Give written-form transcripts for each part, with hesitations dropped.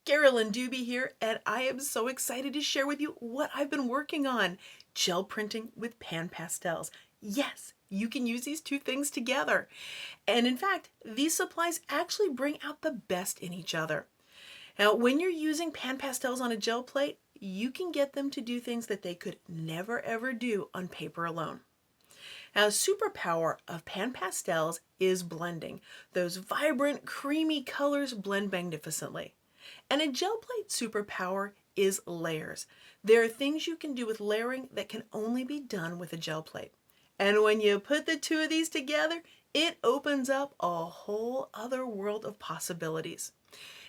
Carolyn Dube here, and I am so excited to share with you what I've been working on. Gel printing with Pan Pastels. Yes, you can use these two things together. And in fact, these supplies actually bring out the best in each other. Now, when you're using Pan Pastels on a gel plate, you can get them to do things that they could never ever do on paper alone. Now, the superpower of Pan Pastels is blending. Those vibrant, creamy colors blend magnificently. And a gel plate superpower is layers. There are things you can do with layering that can only be done with a gel plate. And when you put the two of these together, it opens up a whole other world of possibilities.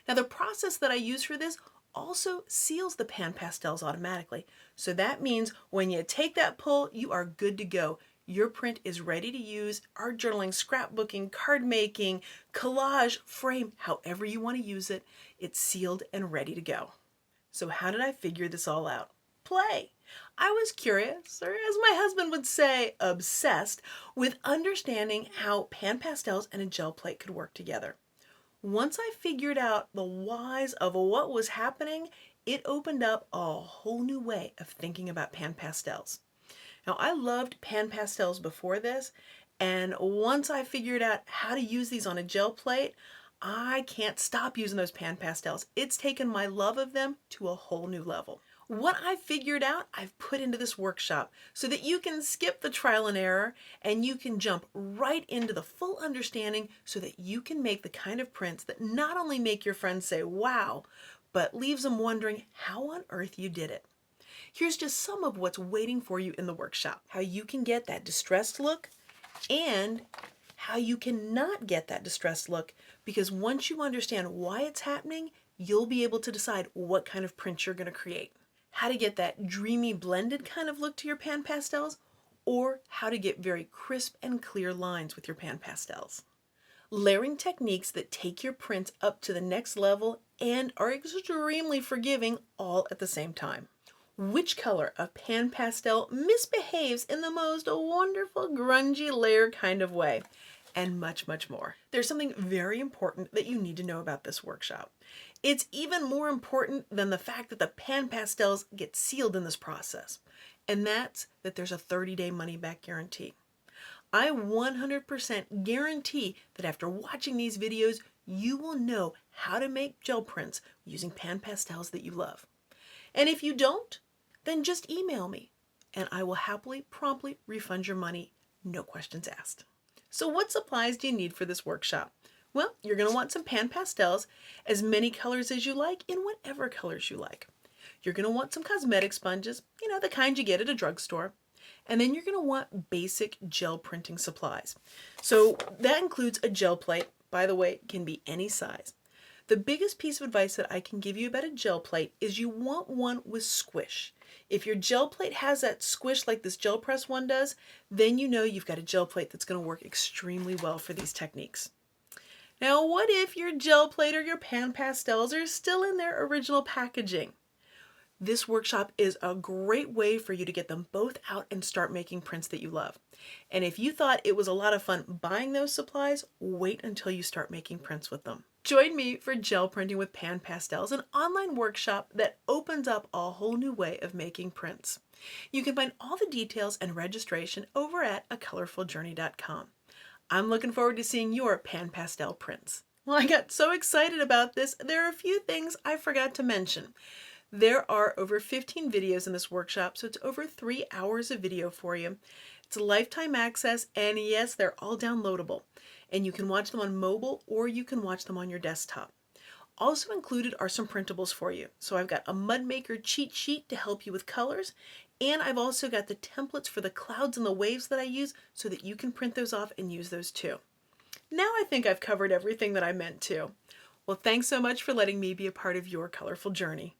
Now, the process that I use for this also seals the Pan Pastels automatically. So that means when you take that pull, you are good to go. Your print is ready to use. Art journaling, scrapbooking, card making, collage, frame, however you want to use it, it's sealed and ready to go. So how did I figure this all out? Play. I was curious, or as my husband would say, obsessed, with understanding how Pan Pastels and a gel plate could work together. Once I figured out the whys of what was happening, it opened up a whole new way of thinking about Pan Pastels. Now, I loved Pan Pastels before this, and once I figured out how to use these on a gel plate, I can't stop using those Pan Pastels. It's taken my love of them to a whole new level. What I figured out, I've put into this workshop so that you can skip the trial and error and you can jump right into the full understanding so that you can make the kind of prints that not only make your friends say, wow, but leaves them wondering how on earth you did it. Here's just some of what's waiting for you in the workshop. How you can get that distressed look and how you cannot get that distressed look, because once you understand why it's happening, you'll be able to decide what kind of print you're going to create. How to get that dreamy blended kind of look to your Pan Pastels, or how to get very crisp and clear lines with your Pan Pastels. Layering techniques that take your prints up to the next level and are extremely forgiving all at the same time. Which color of Pan Pastel misbehaves in the most wonderful grungy layer kind of way, and much, much more. There's something very important that you need to know about this workshop. It's even more important than the fact that the Pan Pastels get sealed in this process, and that's that there's a 30-day money-back guarantee. I 100% guarantee that after watching these videos, you will know how to make gel prints using Pan Pastels that you love. And if you don't, then just email me and I will happily, promptly refund your money, no questions asked. So what supplies do you need for this workshop? Well, you're going to want some Pan Pastels, as many colors as you like, in whatever colors you like. You're going to want some cosmetic sponges, the kind you get at a drugstore. And then you're going to want basic gel printing supplies. So that includes a gel plate. By the way, it can be any size. The biggest piece of advice that I can give you about a gel plate is you want one with squish. If your gel plate has that squish like this gel press one does, then you know you've got a gel plate that's going to work extremely well for these techniques. Now, what if your gel plate or your Pan Pastels are still in their original packaging? This workshop is a great way for you to get them both out and start making prints that you love. And if you thought it was a lot of fun buying those supplies, wait until you start making prints with them. Join me for Gel Printing with Pan Pastels, an online workshop that opens up a whole new way of making prints. You can find all the details and registration over at acolorfuljourney.com. I'm looking forward to seeing your Pan Pastel prints. Well, I got so excited about this, there are a few things I forgot to mention. There are over 15 videos in this workshop, so it's over 3 hours of video for you. It's lifetime access, and yes, they're all downloadable. And you can watch them on mobile or you can watch them on your desktop. Also included are some printables for you. So I've got a mud maker cheat sheet to help you with colors, and I've also got the templates for the clouds and the waves that I use so that you can print those off and use those too. Now I think I've covered everything that I meant to. Well, thanks so much for letting me be a part of your colorful journey.